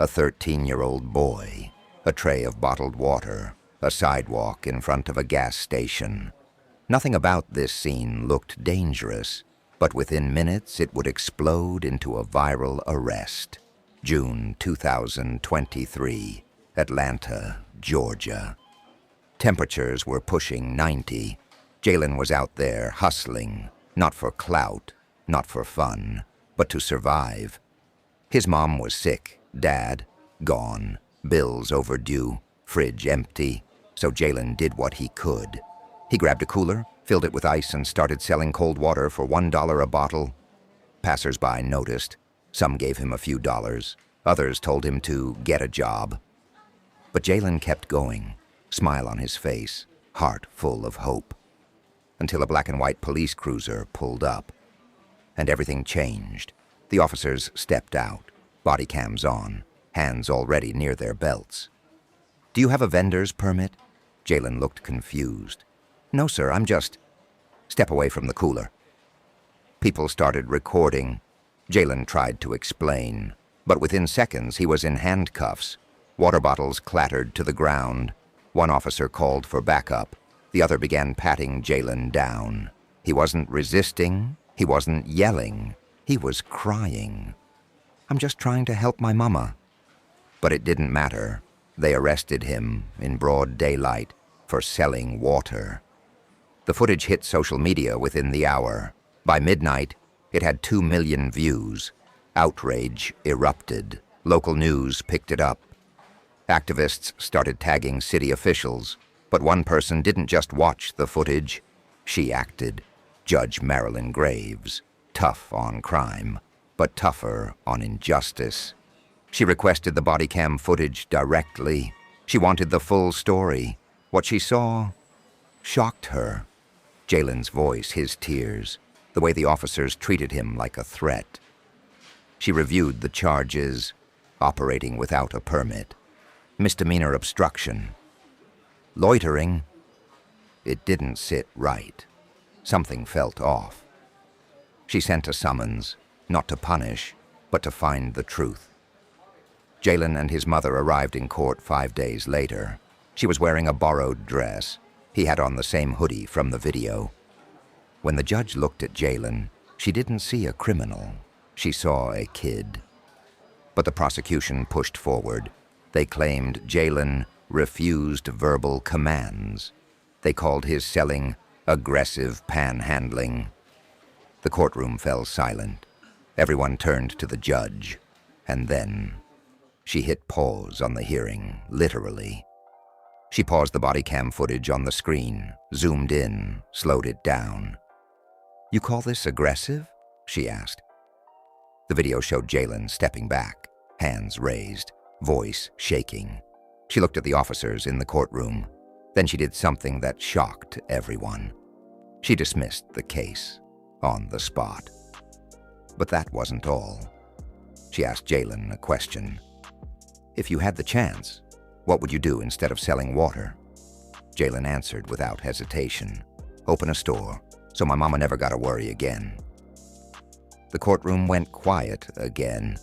A 13-year-old boy, a tray of bottled water, a sidewalk in front of a gas station. Nothing about this scene looked dangerous, but within minutes it would explode into a viral arrest. June 2023, Atlanta, Georgia. Temperatures were pushing 90. Jalen was out there hustling, not for clout, not for fun, but to survive. His mom was sick, dad gone, bills overdue, fridge empty, so Jalen did what he could. He grabbed a cooler, filled it with ice, and started selling cold water for $1 a bottle. Passers-by noticed. Some gave him a few dollars. Others told him to get a job. But Jalen kept going, smile on his face, heart full of hope, until a black and white police cruiser pulled up. And everything changed. The officers stepped out, body cams on, hands already near their belts. "Do you have a vendor's permit?" Jalen looked confused. "No, sir, I'm just..." "Step away from the cooler." People started recording. Jalen tried to explain, but within seconds he was in handcuffs. Water bottles clattered to the ground. One officer called for backup. The other began patting Jalen down. He wasn't resisting. He wasn't yelling. He was crying. "I'm just trying to help my mama." But it didn't matter. They arrested him in broad daylight for selling water. The footage hit social media within the hour. By midnight, it had 2 million views. Outrage erupted. Local news picked it up. Activists started tagging city officials, but one person didn't just watch the footage. She acted. Judge Marilyn Graves, tough on crime, but tougher on injustice. She requested the body cam footage directly. She wanted the full story. What she saw shocked her. Jalen's voice, his tears, the way the officers treated him like a threat. She reviewed the charges: operating without a permit, misdemeanor obstruction, loitering. It didn't sit right. Something felt off. She sent a summons, not to punish, but to find the truth. Jalen and his mother arrived in court 5 days later. She was wearing a borrowed dress. He had on the same hoodie from the video. When the judge looked at Jalen, she didn't see a criminal. She saw a kid. But the prosecution pushed forward. They claimed Jalen refused verbal commands. They called his selling aggressive panhandling. The courtroom fell silent. Everyone turned to the judge. And then she hit pause on the hearing, literally. She paused the body cam footage on the screen, zoomed in, slowed it down. "You call this aggressive?" she asked. The video showed Jalen stepping back, hands raised, voice shaking. She looked at the officers in the courtroom. Then she did something that shocked everyone. She dismissed the case on the spot. But that wasn't all. She asked Jalen a question. "If you had the chance, what would you do instead of selling water?" Jalen answered without hesitation. "Open a store, so my mama never got to worry again." The courtroom went quiet again,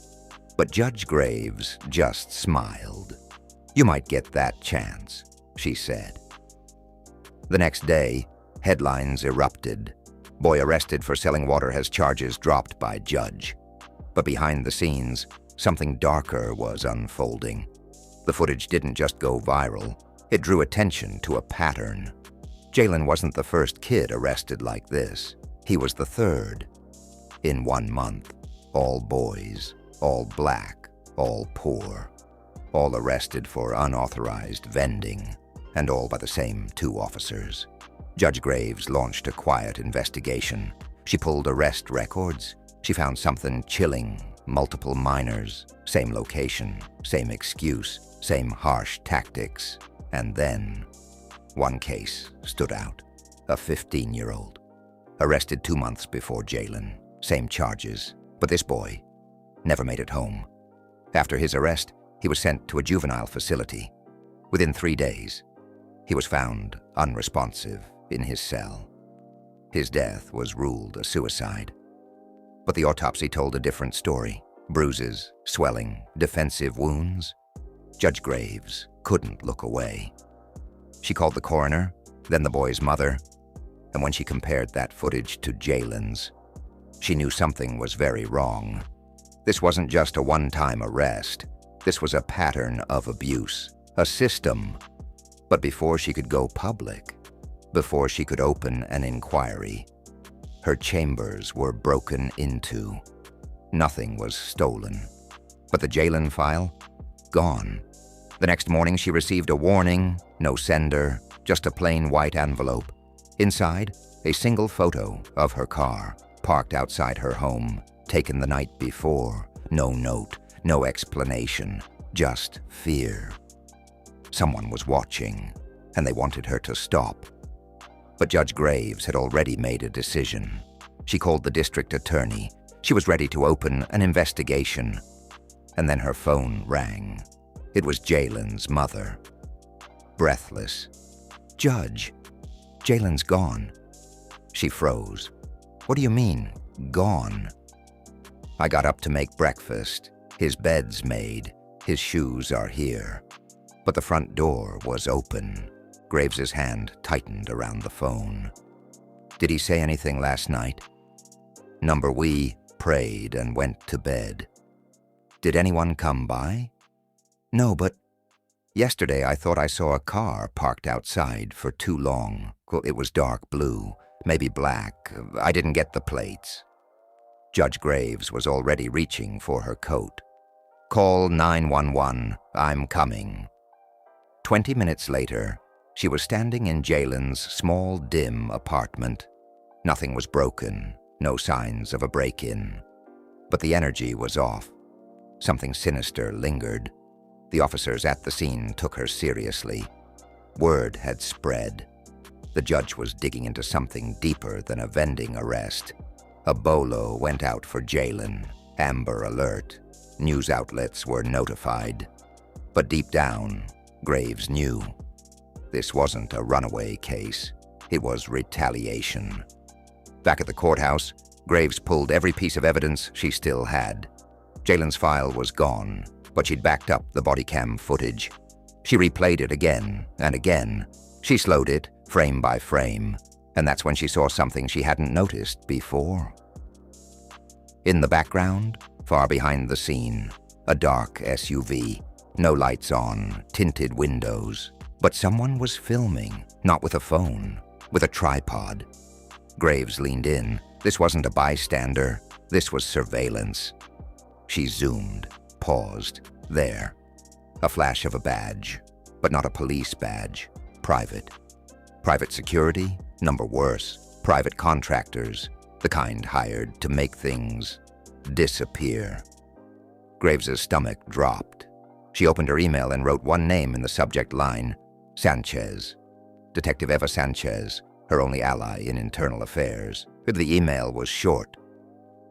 but Judge Graves just smiled. "You might get that chance," she said. The next day, headlines erupted. "Boy arrested for selling water has charges dropped by judge." But behind the scenes, something darker was unfolding. The footage didn't just go viral. It drew attention to a pattern. Jalen wasn't the first kid arrested like this. He was the third. In 1 month, all boys, all black, all poor, all arrested for unauthorized vending, and all by the same 2 officers. Judge Graves launched a quiet investigation. She pulled arrest records. She found something chilling: multiple minors, same location, same excuse, same harsh tactics. And then one case stood out. A 15-year-old, arrested 2 months before Jalen. Same charges, but this boy never made it home. After his arrest, he was sent to a juvenile facility. Within 3 days, he was found unresponsive in his cell. His death was ruled a suicide. But the autopsy told a different story. Bruises, swelling, defensive wounds. Judge Graves couldn't look away. She called the coroner, then the boy's mother, and when she compared that footage to Jalen's, she knew something was very wrong. This wasn't just a one-time arrest. This was a pattern of abuse, a system. But before she could go public, before she could open an inquiry, her chambers were broken into. Nothing was stolen. But the Jalen file? Gone. The next morning she received a warning, no sender, just a plain white envelope. Inside, a single photo of her car, parked outside her home, taken the night before. No note, no explanation, just fear. Someone was watching, and they wanted her to stop. But Judge Graves had already made a decision. She called the district attorney. She was ready to open an investigation. And then her phone rang. It was Jalen's mother. Breathless. "Judge, Jalen's gone." She froze. "What do you mean, gone?" "I got up to make breakfast. His bed's made. His shoes are here." But the front door was open. Graves's hand tightened around the phone. "Did he say anything last night?" "We prayed and went to bed." "Did anyone come by?" "No, but yesterday I thought I saw a car parked outside for too long. It was dark blue, maybe black. I didn't get the plates." Judge Graves was already reaching for her coat. "Call 911. I'm coming." 20 minutes later, she was standing in Jalen's small, dim apartment. Nothing was broken, no signs of a break-in. But the energy was off. Something sinister lingered. The officers at the scene took her seriously. Word had spread. The judge was digging into something deeper than a vending arrest. A bolo went out for Jalen. Amber alert. News outlets were notified. But deep down, Graves knew. This wasn't a runaway case. It was retaliation. Back at the courthouse, Graves pulled every piece of evidence she still had. Jalen's file was gone, but she'd backed up the bodycam footage. She replayed it again and again. She slowed it, frame by frame, and that's when she saw something she hadn't noticed before. In the background, far behind the scene, a dark SUV. No lights on, tinted windows. But someone was filming, not with a phone, with a tripod. Graves leaned in. This wasn't a bystander. This was surveillance. She zoomed, paused. There. A flash of a badge, but not a police badge. Private. Private security? Number worse. Private contractors, the kind hired to make things disappear. Graves's stomach dropped. She opened her email and wrote one name in the subject line, Sanchez. Detective Eva Sanchez, her only ally in internal affairs. The email was short.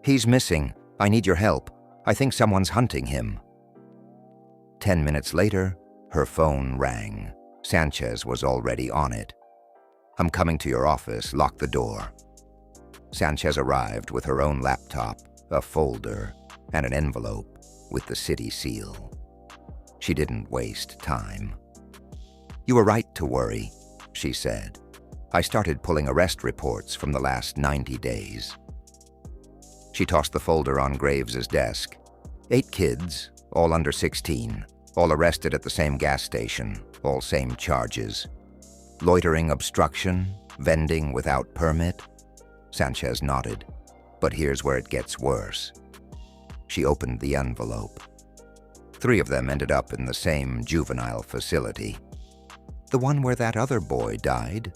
"He's missing. I need your help. I think someone's hunting him." 10 minutes later, her phone rang. Sanchez was already on it. "I'm coming to your office. Lock the door." Sanchez arrived with her own laptop, a folder, and an envelope with the city seal. She didn't waste time. "You were right to worry," she said. "I started pulling arrest reports from the last 90 days. She tossed the folder on Graves's desk. 8 kids, all under 16, all arrested at the same gas station, all same charges. Loitering obstruction, vending without permit. Sanchez nodded. "But here's where it gets worse." She opened the envelope. 3 of them ended up in the same juvenile facility. "The one where that other boy died?"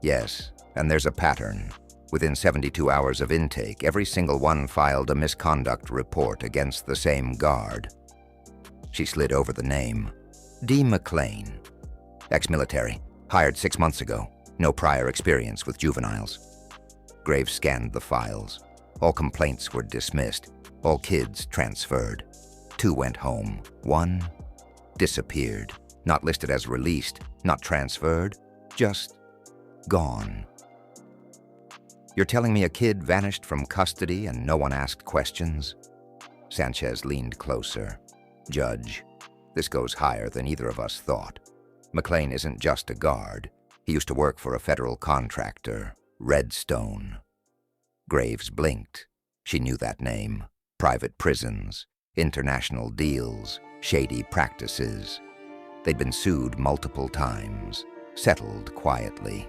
"Yes, and there's a pattern. Within 72 hours of intake, every single one filed a misconduct report against the same guard." She slid over the name. "D. McLean. Ex-military. Hired 6 months ago. No prior experience with juveniles." Graves scanned the files. All complaints were dismissed. All kids transferred. 2 went home. 1 disappeared. Not listed as released, not transferred, just gone. "You're telling me a kid vanished from custody and no one asked questions?" Sanchez leaned closer. "Judge, this goes higher than either of us thought. McLean isn't just a guard. He used to work for a federal contractor, Redstone." Graves blinked. She knew that name. Private prisons, international deals, shady practices. They'd been sued multiple times, settled quietly.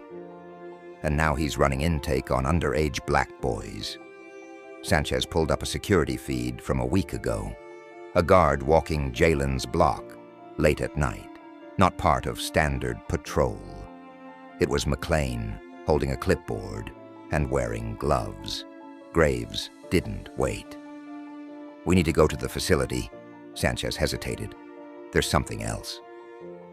And now he's running intake on underage black boys. Sanchez pulled up a security feed from a week ago. A guard walking Jalen's block, late at night, not part of standard patrol. It was McLean, holding a clipboard and wearing gloves. Graves didn't wait. "We need to go to the facility." Sanchez hesitated. "There's something else."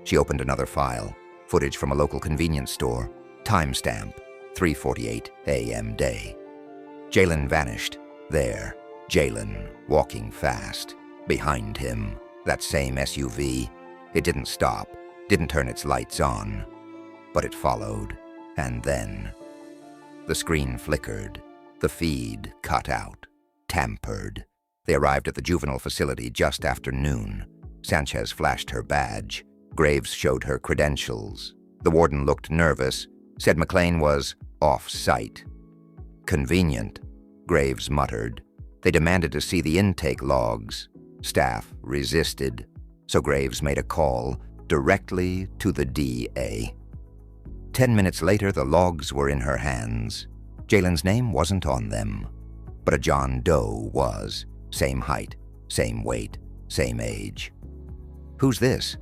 She opened another file, footage from a local convenience store, timestamp, 3:48 a.m. day. Jalen vanished. There, Jalen, walking fast. Behind him, that same SUV. It didn't stop, didn't turn its lights on. But it followed, and then... The screen flickered. The feed cut out. Tampered. They arrived at the juvenile facility just after noon. Sanchez flashed her badge. Graves showed her credentials. The warden looked nervous, said McLean was off-site. "Convenient," Graves muttered. They demanded to see the intake logs. Staff resisted, so Graves made a call directly to the DA. 10 minutes later, the logs were in her hands. Jalen's name wasn't on them, but a John Doe was. Same height, same weight, same age. "Who's this?"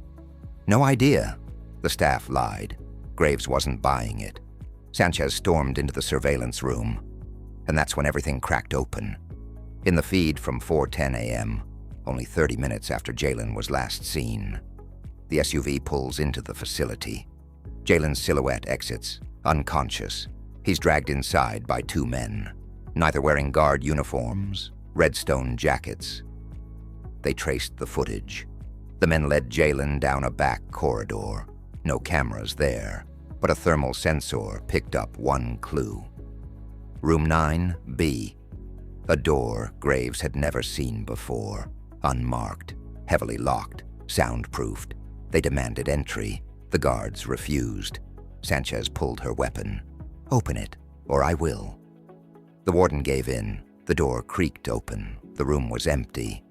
"No idea." The staff lied. Graves wasn't buying it. Sanchez stormed into the surveillance room, and that's when everything cracked open. In the feed from 4:10 a.m., only 30 minutes after Jalen was last seen, the SUV pulls into the facility. Jalen's silhouette exits, unconscious. He's dragged inside by two men, neither wearing guard uniforms, Redstone jackets. They traced the footage. The men led Jalen down a back corridor. No cameras there, but a thermal sensor picked up one clue. Room 9B. A door Graves had never seen before. Unmarked, heavily locked, soundproofed. They demanded entry. The guards refused. Sanchez pulled her weapon. "Open it, or I will." The warden gave in. The door creaked open. The room was empty.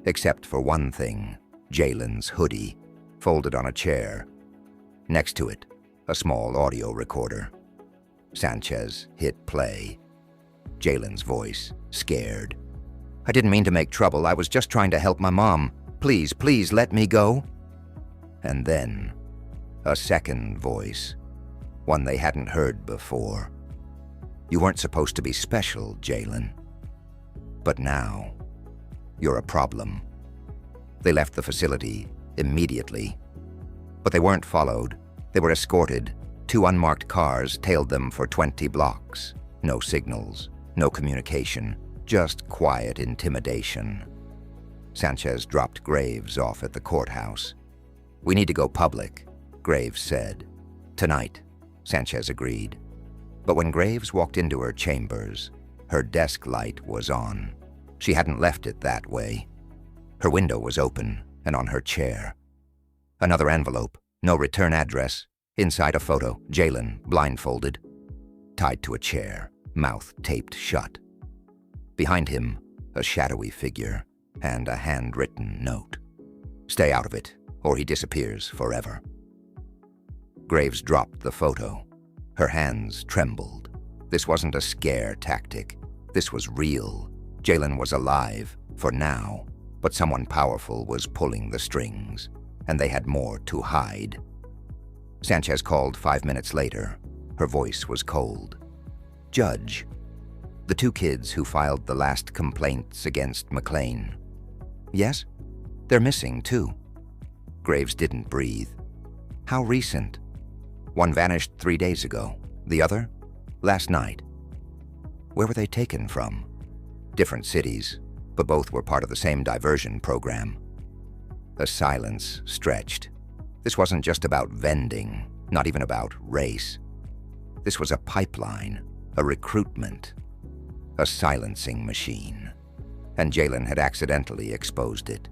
Except for one thing, Jalen's hoodie, folded on a chair. Next to it, a small audio recorder. Sanchez hit play. Jalen's voice, scared. "I didn't mean to make trouble. I was just trying to help my mom. Please, please let me go." And then, a second voice, one they hadn't heard before. "You weren't supposed to be special, Jalen. But now, you're a problem." They left the facility immediately. But they weren't followed. They were escorted. Two unmarked cars tailed them for 20 blocks. No signals, no communication, just quiet intimidation. Sanchez dropped Graves off at the courthouse. "We need to go public," Graves said. "Tonight," Sanchez agreed. But when Graves walked into her chambers, her desk light was on. She hadn't left it that way. Her window was open and on her chair. Another envelope, no return address. Inside a photo, Jalen, blindfolded, tied to a chair, mouth taped shut. Behind him, a shadowy figure and a handwritten note. "Stay out of it, or he disappears forever." Graves dropped the photo. Her hands trembled. This wasn't a scare tactic. This was real. Jalen was alive, for now, but someone powerful was pulling the strings, and they had more to hide. Sanchez called 5 minutes later. Her voice was cold. "Judge, the two kids who filed the last complaints against McLean." "Yes? They're missing, too." Graves didn't breathe. "How recent?" "One vanished 3 days ago. The other? Last night." "Where were they taken from?" "Different cities, but both were part of the same diversion program." The silence stretched. This wasn't just about vending, not even about race. This was a pipeline, a recruitment, a silencing machine. and Jalen had accidentally exposed it.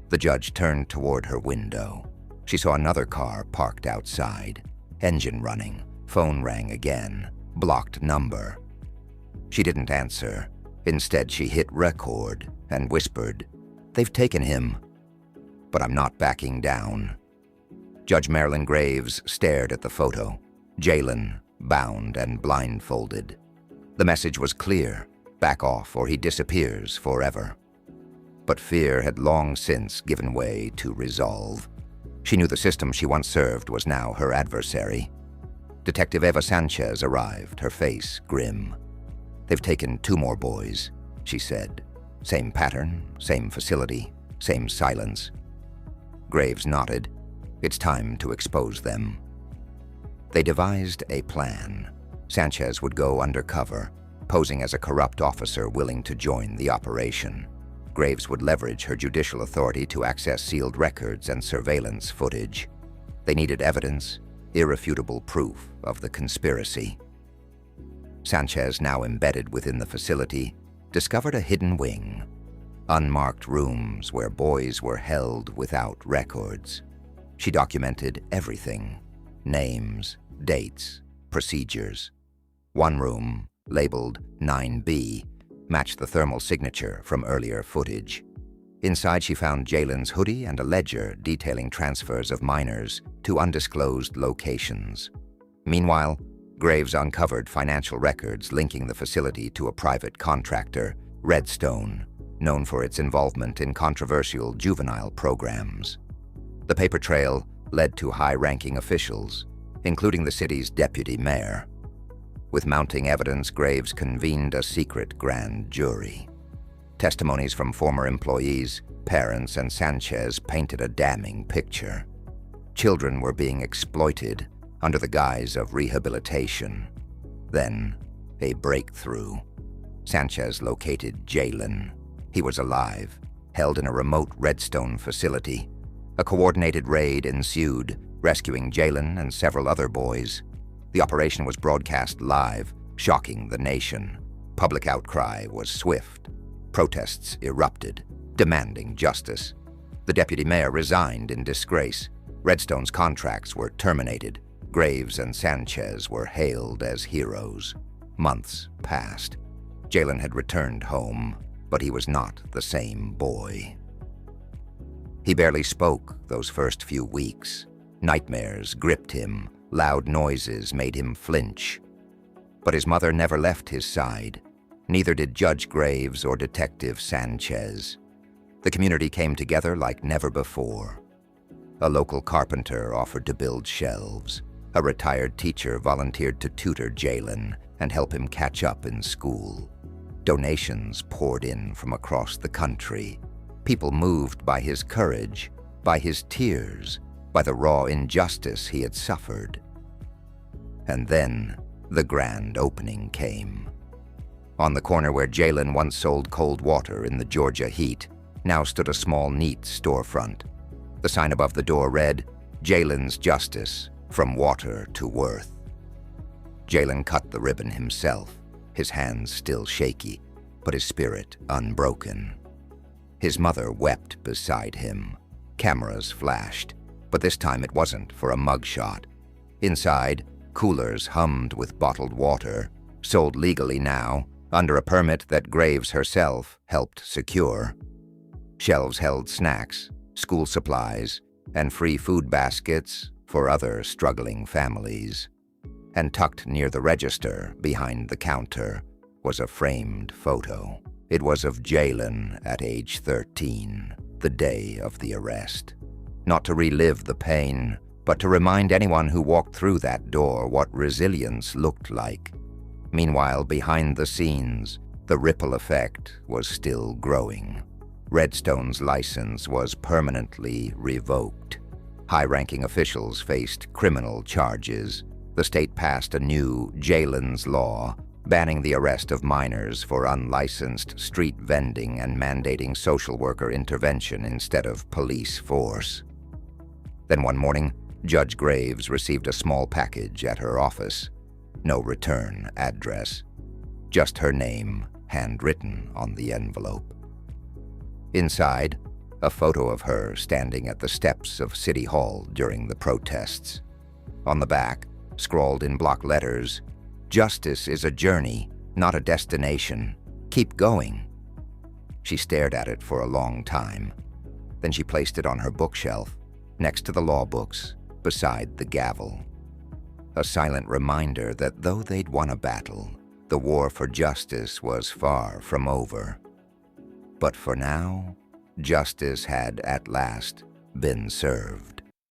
The judge turned toward her window. She saw another car parked outside, engine running, phone rang again, blocked number. She didn't answer. Instead, she hit record and whispered, "They've taken him." "But I'm not backing down." Judge Marilyn Graves stared at the photo. Jalen, bound and blindfolded. The message was clear: back off or he disappears forever. But fear had long since given way to resolve. She knew the system she once served was now her adversary. Detective Eva Sanchez arrived, her face grim. "They've taken 2 more boys," she said. "Same pattern, same facility, same silence." Graves nodded. "It's time to expose them." They devised a plan. Sanchez would go undercover, posing as a corrupt officer willing to join the operation. Graves would leverage her judicial authority to access sealed records and surveillance footage. They needed evidence, irrefutable proof of the conspiracy. Sanchez, now embedded within the facility, discovered a hidden wing. Unmarked rooms where boys were held without records. She documented everything: names, dates, procedures. One room, labeled 9B, matched the thermal signature from earlier footage. Inside, she found Jalen's hoodie and a ledger detailing transfers of minors to undisclosed locations. Meanwhile, Graves uncovered financial records linking the facility to a private contractor, Redstone, known for its involvement in controversial juvenile programs. The paper trail led to high-ranking officials, including the city's deputy mayor. With mounting evidence, Graves convened a secret grand jury. Testimonies from former employees, parents, and Sanchez painted a damning picture. Children were being exploited under the guise of rehabilitation. Then, a breakthrough. Sanchez located Jalen. He was alive, held in a remote Redstone facility. A coordinated raid ensued, rescuing Jalen and several other boys. The operation was broadcast live, shocking the nation. Public outcry was swift. Protests erupted, demanding justice. The deputy mayor resigned in disgrace. Redstone's contracts were terminated. Graves and Sanchez were hailed as heroes. Months passed. Jalen had returned home, but he was not the same boy. He barely spoke those first few weeks. Nightmares gripped him. Loud noises made him flinch. But his mother never left his side. Neither did Judge Graves or Detective Sanchez. The community came together like never before. A local carpenter offered to build shelves. A retired teacher volunteered to tutor Jalen and help him catch up in school. Donations poured in from across the country. People moved by his courage, by his tears, by the raw injustice he had suffered. And then the grand opening came. On the corner where Jalen once sold cold water in the Georgia heat, now stood a small, neat storefront. The sign above the door read, "Jalen's Justice, from water to worth." Jalen cut the ribbon himself, his hands still shaky, but his spirit unbroken. His mother wept beside him. Cameras flashed, but this time it wasn't for a mugshot. Inside, coolers hummed with bottled water, sold legally now, under a permit that Graves herself helped secure. Shelves held snacks, school supplies, and free food baskets for other struggling families. And tucked near the register, behind the counter, was a framed photo. It was of Jalen at age 13, the day of the arrest. Not to relive the pain, but to remind anyone who walked through that door what resilience looked like. Meanwhile, behind the scenes, the ripple effect was still growing. Redstone's license was permanently revoked. High-ranking officials faced criminal charges. The state passed a new Jalen's Law, banning the arrest of minors for unlicensed street vending and mandating social worker intervention instead of police force. Then one morning, Judge Graves received a small package at her office. No return address. Just her name, handwritten on the envelope. Inside, a photo of her standing at the steps of City Hall during the protests. On the back, scrawled in block letters, "Justice is a journey, not a destination. Keep going." She stared at it for a long time. Then she placed it on her bookshelf, next to the law books, beside the gavel. A silent reminder that though they'd won a battle, the war for justice was far from over. But for now, justice had at last been served.